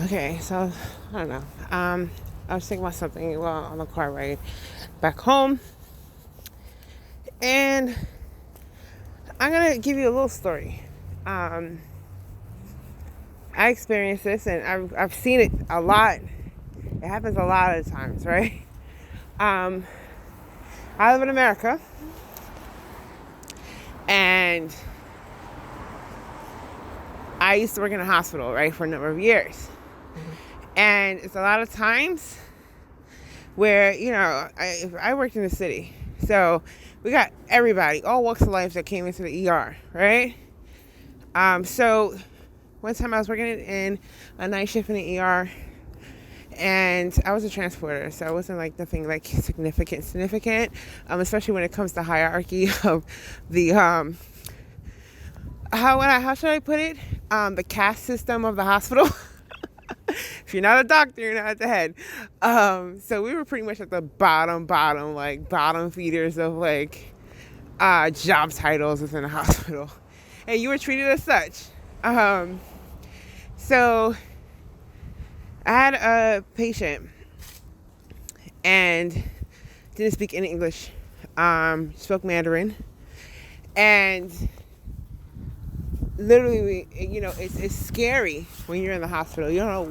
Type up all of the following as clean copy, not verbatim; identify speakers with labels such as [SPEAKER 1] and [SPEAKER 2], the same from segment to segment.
[SPEAKER 1] Okay, so I don't know. I was thinking about something while on the car ride back home, and I'm gonna give you a little story. Um, I experienced this, and I've seen it a lot. It happens a lot of times, right? Um, I live in America, and I used to work in a hospital, right, for a number of years. And it's a lot of times where, I worked in the city. So we got everybody, all walks of life that came into the ER, right? So one time I was working in a night shift in the ER, and I was a transporter, so it wasn't like nothing like significant, especially when it comes to hierarchy of the, how should I put it? The caste system of the hospital. If you're not a doctor, you're not at the head. So we were pretty much at the bottom, like bottom feeders of like job titles within the hospital, and you were treated as such. So I had a patient and didn't speak any English, spoke Mandarin, and literally, it's scary when you're in the hospital. You don't know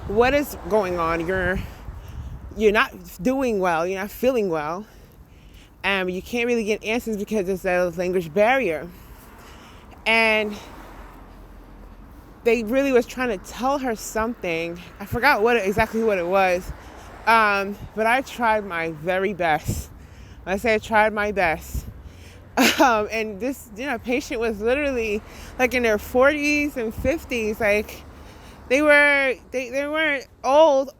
[SPEAKER 1] what is going on. You're not doing well. You're not feeling well, and you can't really get answers because there's a language barrier. And they really was trying to tell her something. I forgot exactly what it was, but I tried my very best. When I say I tried my best. And this, patient was literally like in their 40s and 50s. Like they weren't old,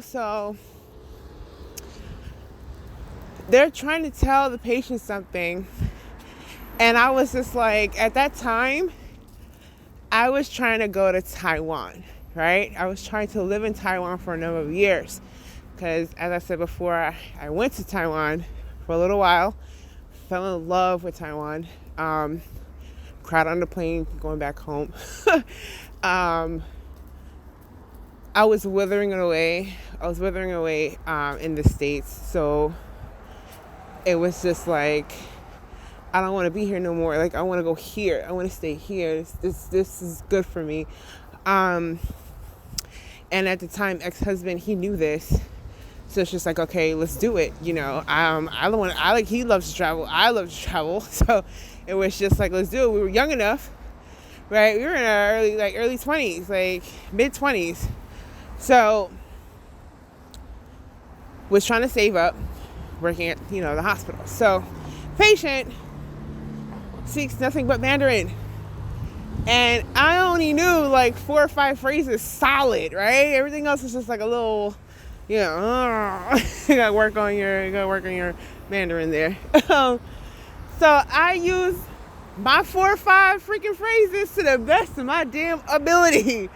[SPEAKER 1] so they're trying to tell the patient something. And I was just like, at that time, I was trying to go to Taiwan, right? I was trying to live in Taiwan for a number of years. Because as I said before, I went to Taiwan for a little while. Fell in love with Taiwan. Cried on the plane going back home. I was withering away. In the States. So it was just like, I don't want to be here no more. Like, I want to go here. I want to stay here. This is good for me. And at the time, ex-husband, he knew this. So it's just like, okay, let's do it. He loves to travel. I love to travel. So it was just like, let's do it. We were young enough, right? We were in our early 20s, like mid 20s. So was trying to save up, working at, the hospital. So patient speaks nothing but Mandarin. And I only knew like 4 or 5 phrases solid, right? Everything else was just like a little, you gotta work on your Mandarin there. So I use my 4 or 5 freaking phrases to the best of my damn ability.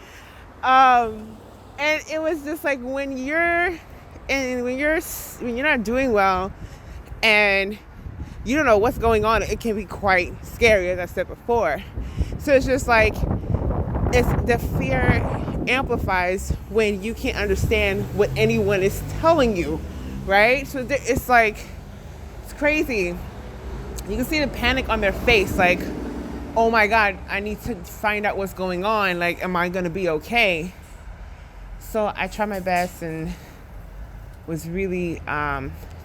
[SPEAKER 1] And it was just like when you're not doing well and you don't know what's going on, it can be quite scary, as I said before. So it's just like, it's the fear amplifies when you can't understand what anyone is telling you, right? So it's like, it's crazy. You can see the panic on their face, like, oh my God, I need to find out what's going on. Like, am I gonna be okay? So I tried my best and was really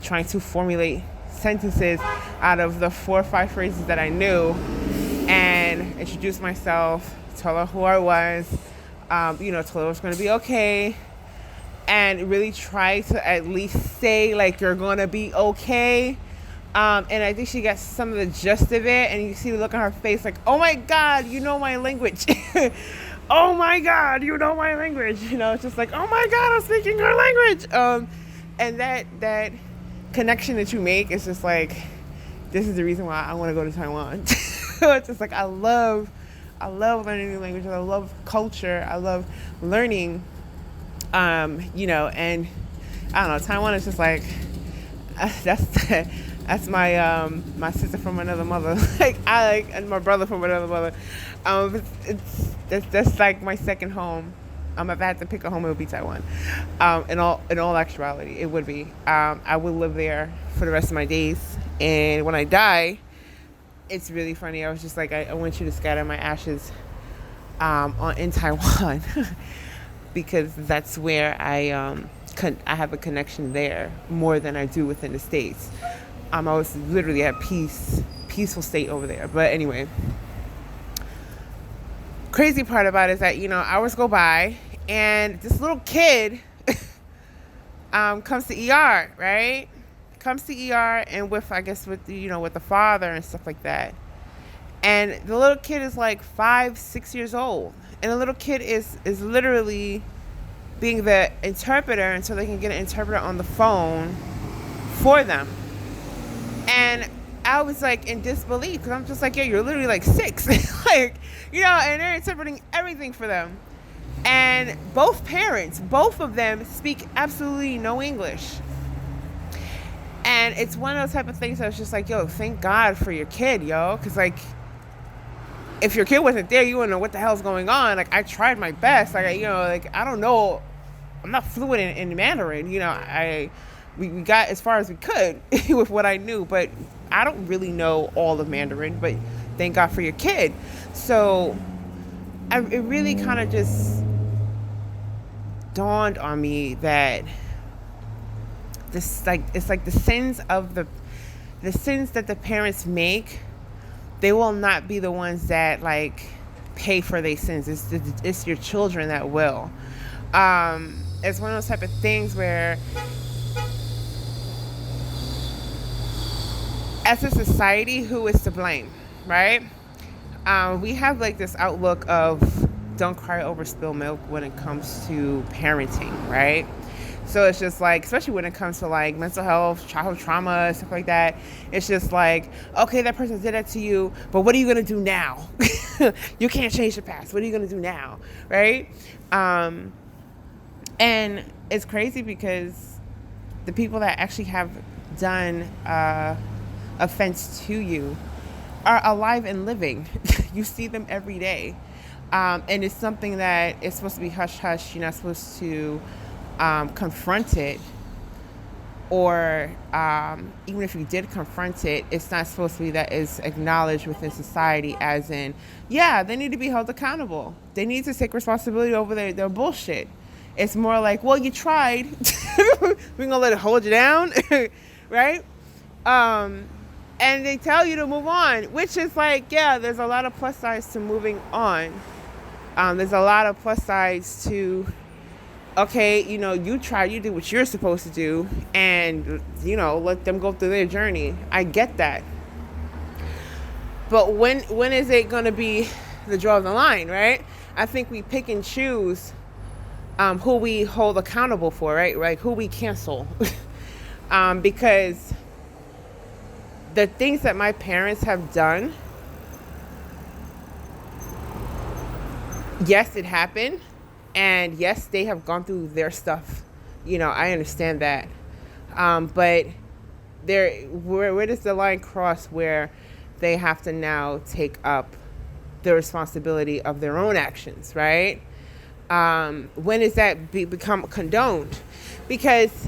[SPEAKER 1] trying to formulate sentences out of the 4 or 5 phrases that I knew, and introduce myself, tell her who I was, told her it was going to be okay, and really try to at least say, like, you're going to be okay. And I think she got some of the gist of it, and you see the look on her face, like, oh my God, you know my language. Oh my God, you know my language. It's just like, oh my God, I'm speaking her language. And that connection that you make is just like, this is the reason why I want to go to Taiwan. It's just like, I love learning new languages. I love culture. I love learning, and I don't know, Taiwan is just like, that's my sister from another mother. And my brother from another mother. That's like my second home. If I had to pick a home, it would be Taiwan. In all actuality, it would be. I would live there for the rest of my days, and when I die, it's really funny. I was just like, I want you to scatter my ashes in Taiwan because that's where I have a connection there more than I do within the States. I was literally at peaceful state over there. But anyway, crazy part about it is that, hours go by and this little kid comes to ER, right? Comes to ER and with the father and stuff like that. And the little kid is like 5-6 years old. And the little kid is literally being the interpreter until they can get an interpreter on the phone for them. And I was like in disbelief because I'm just like, yeah, you're literally like 6. and they're interpreting everything for them. And both of them speak absolutely no English. And it's one of those type of things that was just like, yo, thank God for your kid, yo. Because, like, if your kid wasn't there, you wouldn't know what the hell's going on. Like, I tried my best. Like, I don't know. I'm not fluent in Mandarin. We got as far as we could with what I knew. But I don't really know all of Mandarin. But thank God for your kid. So it really kind of just dawned on me that it's like the sins that the parents make, they will not be the ones that like pay for their sins. It's your children that will. It's one of those type of things where, as a society, who is to blame, right? We have like this outlook of don't cry over spilled milk when it comes to parenting, right? So it's just like, especially when it comes to like mental health, childhood trauma, stuff like that. It's just like, okay, that person did that to you, but what are you going to do now? You can't change the past. What are you going to do now? Right? And it's crazy because the people that actually have done offense to you are alive and living. You see them every day. And it's something that is supposed to be hush-hush. You're not supposed to confront it, or even if you did confront it, it's not supposed to be that is acknowledged within society as in, yeah, they need to be held accountable. They need to take responsibility over their bullshit. It's more like, well, you tried. We're going to let it hold you down, right? And they tell you to move on, which is like, yeah, there's a lot of plus sides to moving on. There's a lot of plus sides to, okay, you try, you do what you're supposed to do, and, let them go through their journey. I get that. But when is it going to be the draw of the line, right? I think we pick and choose who we hold accountable for, right? Like who we cancel. Because the things that my parents have done, yes, it happened. And yes, they have gone through their stuff. I understand that. But where does the line cross where they have to now take up the responsibility of their own actions, right? When does that become condoned? Because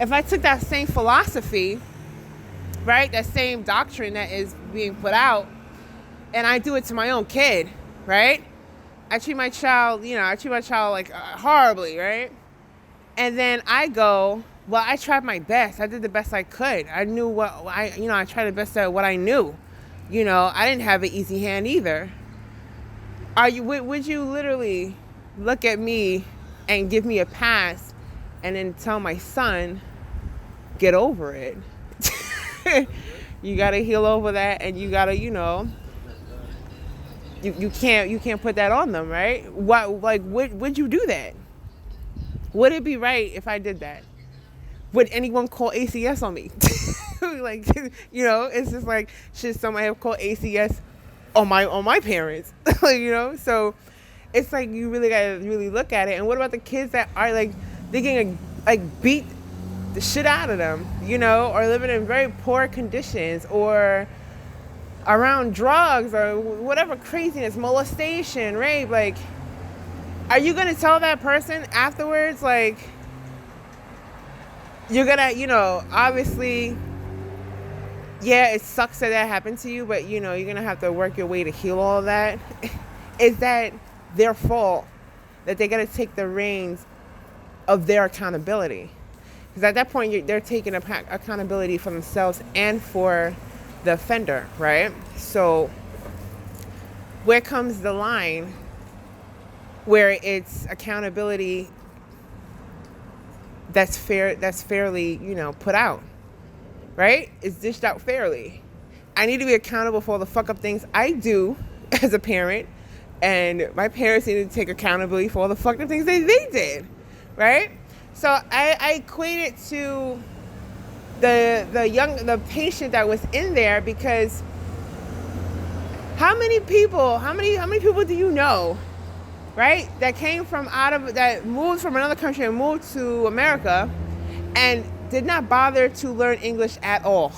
[SPEAKER 1] if I took that same philosophy, right, that same doctrine that is being put out, and I do it to my own kid, right? I treat my child like horribly, right? And then I go, well, I tried my best. I did the best I could. I knew I tried the best at what I knew. I didn't have an easy hand either. Would you literally look at me and give me a pass and then tell my son, get over it? You got to heal over that, and you got to, You can't put that on them, right? Would you do that? Would it be right if I did that? Would anyone call ACS on me? It's just like, should somebody have called ACS on my parents? So it's like you really gotta really look at it. And what about the kids that are like they getting beat the shit out of them, or living in very poor conditions, or around drugs or whatever craziness, molestation, rape, like, are you gonna tell that person afterwards, like, you're gonna, obviously, yeah, it sucks that happened to you, but, you're gonna have to work your way to heal all of that? Is that their fault that they gotta take the reins of their accountability? Because at that point, they're taking accountability for themselves and for the offender, right? So where comes the line where it's accountability that's fair, that's fairly, put out, right? It's dished out fairly. I need to be accountable for all the fuck up things I do as a parent, and my parents need to take accountability for all the fucked up things they did, right? So I equate it to the patient that was in there, because how many people do you know, right, that moved from another country and moved to America and did not bother to learn English at all,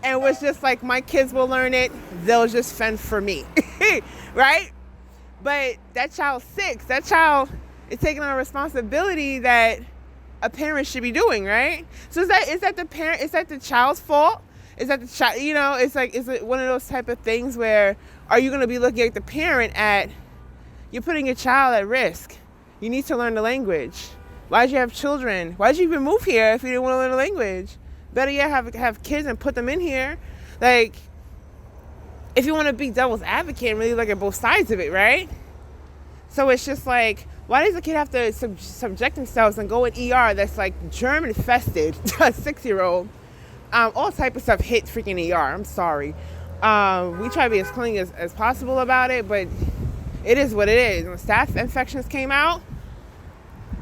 [SPEAKER 1] and was just like, my kids will learn it, they'll just fend for me, right? But that child's 6. That child is taking on a responsibility that a parent should be doing, right? So is that the parent? Is that the child's fault? Is that the child? It's like, is it one of those type of things where, are you going to be looking at the parent you're putting your child at risk? You need to learn the language. Why'd you have children? Why'd you even move here if you didn't want to learn the language? Better yet, have kids and put them in here. Like, if you want to be devil's advocate and really look at both sides of it, right? So it's just like, why does the kid have to subject themselves and go in ER that's like germ infested, a 6-year-old? All type of stuff hit freaking ER. I'm sorry. We try to be as clean as possible about it, but it is what it is. When staph infections came out,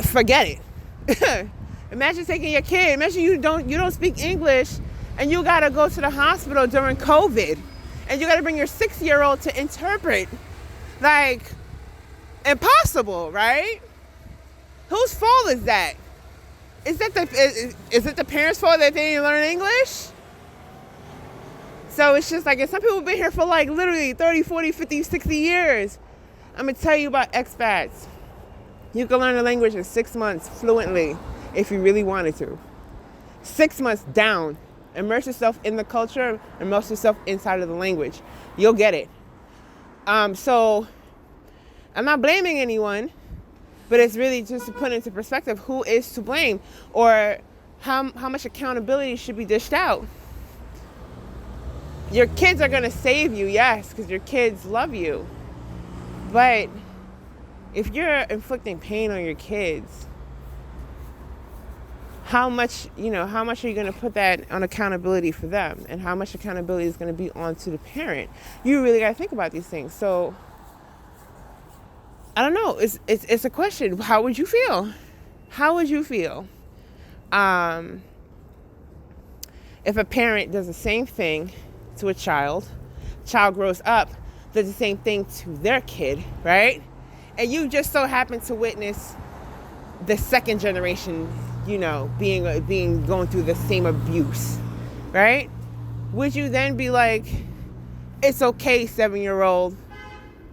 [SPEAKER 1] forget it. Imagine taking your kid. Imagine you don't speak English and you gotta go to the hospital during COVID, and you gotta bring your 6-year-old to interpret. Like, impossible, right? Whose fault is that? Is it the parents' fault that they didn't learn English? So it's just like, and some people have been here for like literally 30, 40, 50, 60 years. I'm going to tell you about expats. You can learn a language in 6 months fluently if you really wanted to. 6 months down. Immerse yourself in the culture, immerse yourself inside of the language. You'll get it. So I'm not blaming anyone, but it's really just to put into perspective who is to blame, or how much accountability should be dished out. Your kids are going to save you, yes, because your kids love you. But if you're inflicting pain on your kids, how much are you going to put that on accountability for them? And how much accountability is going to be onto the parent? You really got to think about these things. So I don't know. It's a question. How would you feel? How would you feel if a parent does the same thing to a child grows up, does the same thing to their kid, right? And you just so happen to witness the second generation, going through the same abuse, right? Would you then be like, it's okay, 7-year-old,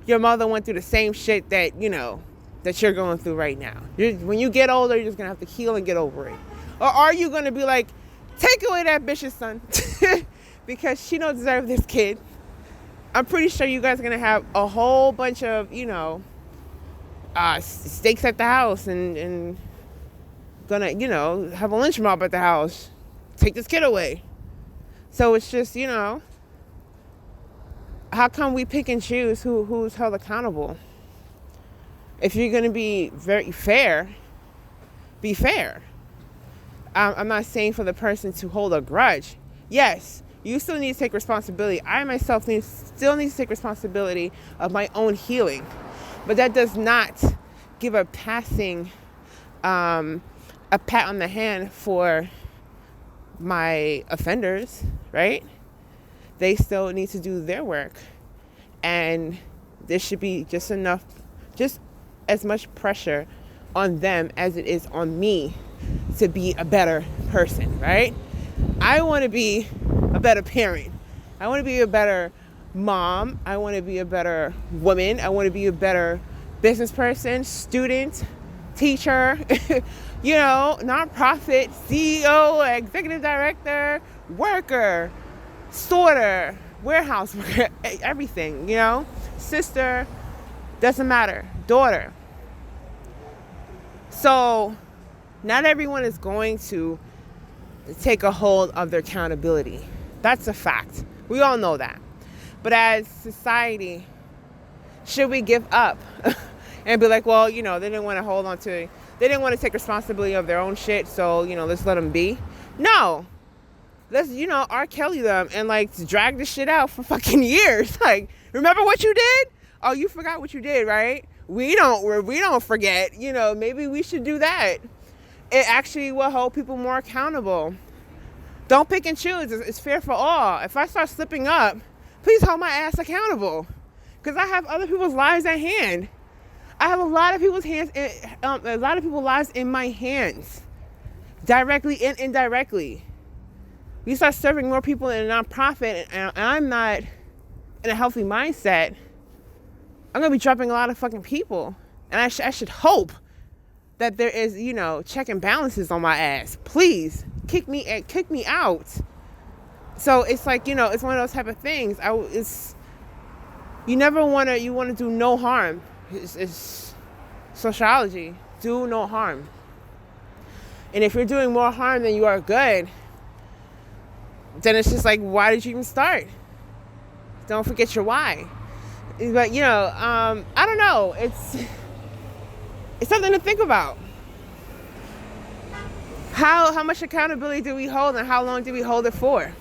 [SPEAKER 1] your mother went through the same shit that you're going through right now. When you get older, you're just going to have to heal and get over it. Or are you going to be like, take away that bitch's son because she don't deserve this kid? I'm pretty sure you guys are going to have a whole bunch of, steaks at the house and going to, have a lynch mob at the house. Take this kid away. So it's just, how come we pick and choose who's held accountable? If you're going to be very fair, be fair. I'm not saying for the person to hold a grudge. Yes, you still need to take responsibility. I myself still need to take responsibility of my own healing. But that does not give a passing, a pat on the hand for my offenders, right? They still need to do their work. And there should be just as much pressure on them as it is on me to be a better person, right? I want to be a better parent. I want to be a better mom. I want to be a better woman. I want to be a better business person, student, teacher, nonprofit, CEO, executive director, worker, sorter, warehouse worker, everything, sister, doesn't matter, daughter. So not everyone is going to take a hold of their accountability. That's a fact. We all know that. But as society, should we give up and be like, well, they didn't want to hold on to, they didn't want to take responsibility of their own shit, so, let's let them be? No. Let's, R. Kelly them and, drag this shit out for fucking years. Remember what you did? Oh, you forgot what you did, right? We don't forget. Maybe we should do that. It actually will hold people more accountable. Don't pick and choose. It's fair for all. If I start slipping up, please hold my ass accountable, because I have other people's lives at hand. I have a lot of people's lives in my hands, directly and indirectly. We start serving more people in a nonprofit, and I'm not in a healthy mindset, I'm gonna be dropping a lot of fucking people, and I should hope that there is, check and balances on my ass. Please kick me out. So it's like, it's one of those type of things. You want to do no harm. It's sociology. Do no harm. And if you're doing more harm than you are good, then it's just like, why did you even start? Don't forget your why. But, I don't know. It's something to think about. How much accountability do we hold, and how long do we hold it for?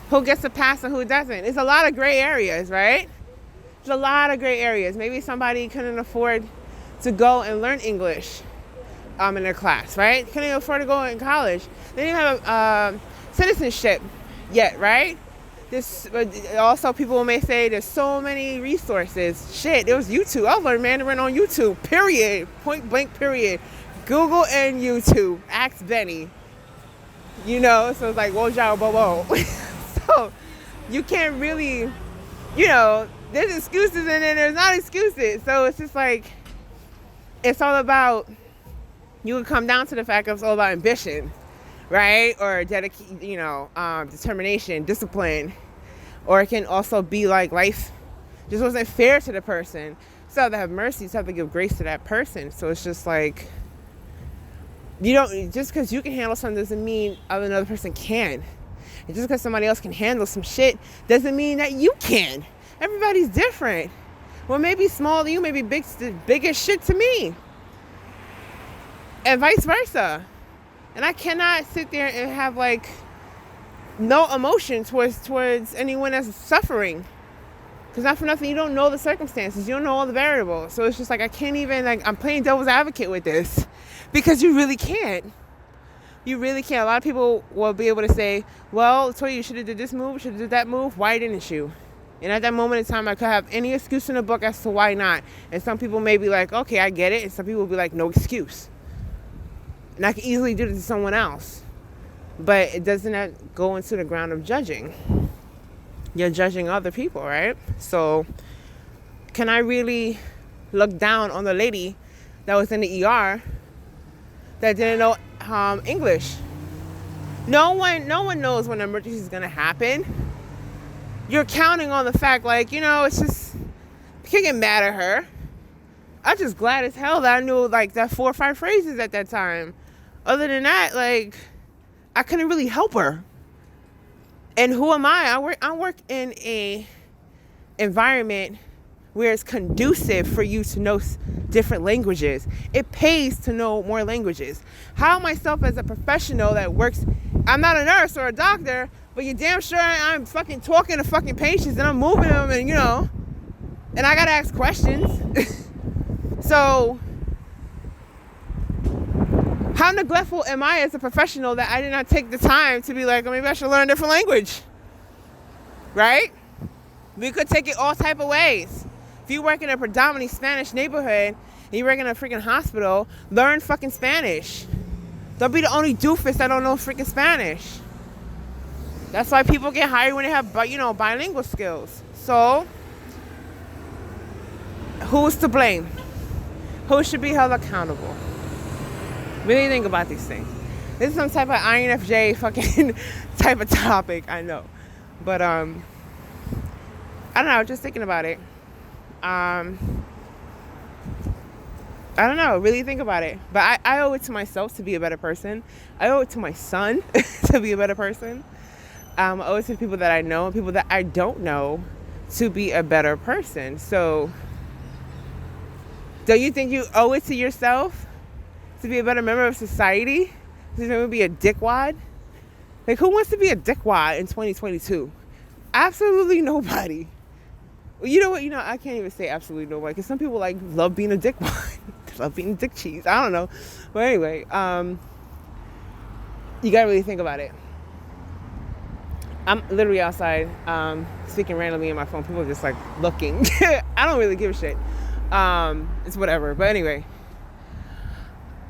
[SPEAKER 1] Who gets a pass and who doesn't? It's a lot of gray areas, right? There's a lot of gray areas. Maybe somebody couldn't afford to go and learn English in their class, right? Couldn't afford to go in college. They didn't have citizenship yet, right? Also, people may say there's so many resources. Shit, there was YouTube. I learned Mandarin on YouTube, period. Point blank, period. Google and YouTube. Ask Benny. So it's like, whoa, jiao, bo. So you can't really, there's excuses and then there's not excuses. So it's just like, it's all about, you can come down to the fact that it's all about ambition, right? Or determination, discipline. Or it can also be like life just wasn't fair to the person. So you have to have mercy, you have to give grace to that person. So it's just like, just because you can handle something doesn't mean another person can. And just because somebody else can handle some shit doesn't mean that you can. Everybody's different. Well, maybe small to you, maybe big as shit to me. And vice versa. And I cannot sit there and have no emotion towards anyone that's suffering. Because not for nothing, you don't know the circumstances. You don't know all the variables. So it's just like, I can't even, I'm playing devil's advocate with this. Because you really can't. You really can't. A lot of people will be able to say, well, Toya, you should have did this move, should have did that move. Why didn't you? And at that moment in time, I could have any excuse in the book as to why not. And some people may be like, okay, I get it. And some people will be like, no excuse. And I can easily do this to someone else. But it doesn't go into the ground of judging. You're judging other people, right? So can I really look down on the lady that was in the ER that didn't know English? No one knows when an emergency is going to happen. You're counting on the fact, it's just, I can't get mad at her. I'm just glad as hell that I knew, that 4 or 5 phrases at that time. Other than that, I couldn't really help her. And who am I? I work in a environment where it's conducive for you to know different languages. It pays to know more languages. How myself as a professional that works, I'm not a nurse or a doctor, but you're damn sure I'm fucking talking to fucking patients and I'm moving them and, and I gotta ask questions. So how neglectful am I as a professional that I did not take the time to be like, maybe I should learn a different language, right? We could take it all type of ways. If you work in a predominantly Spanish neighborhood and you work in a freaking hospital, learn fucking Spanish. Don't be the only doofus that don't know freaking Spanish. That's why people get hired when they have, bilingual skills. So, who's to blame? Who should be held accountable? Really think about these things. This is some type of INFJ fucking type of topic, I know. But, I don't know, just thinking about it. I don't know, really think about it. But I owe it to myself to be a better person. I owe it to my son to be a better person. I owe it to people that I know and people that I don't know to be a better person. So, don't you think you owe it to yourself to be a better member of society? To never be a dickwad? Like, who wants to be a dickwad in 2022? Absolutely nobody. You know what? I can't even say absolutely nobody, because some people love being a dickwad. Love being dick cheese. I don't know. But anyway, you gotta really think about it. I'm literally outside, speaking randomly on my phone. People are just looking. I don't really give a shit. It's whatever. But anyway,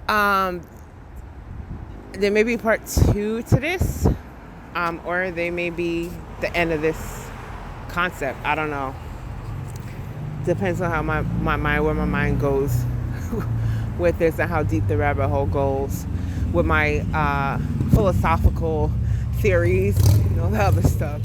[SPEAKER 1] there may be part 2 to this, or they may be the end of this concept. I don't know. Depends on how where my mind goes with this, and how deep the rabbit hole goes with my philosophical theories and all that other stuff.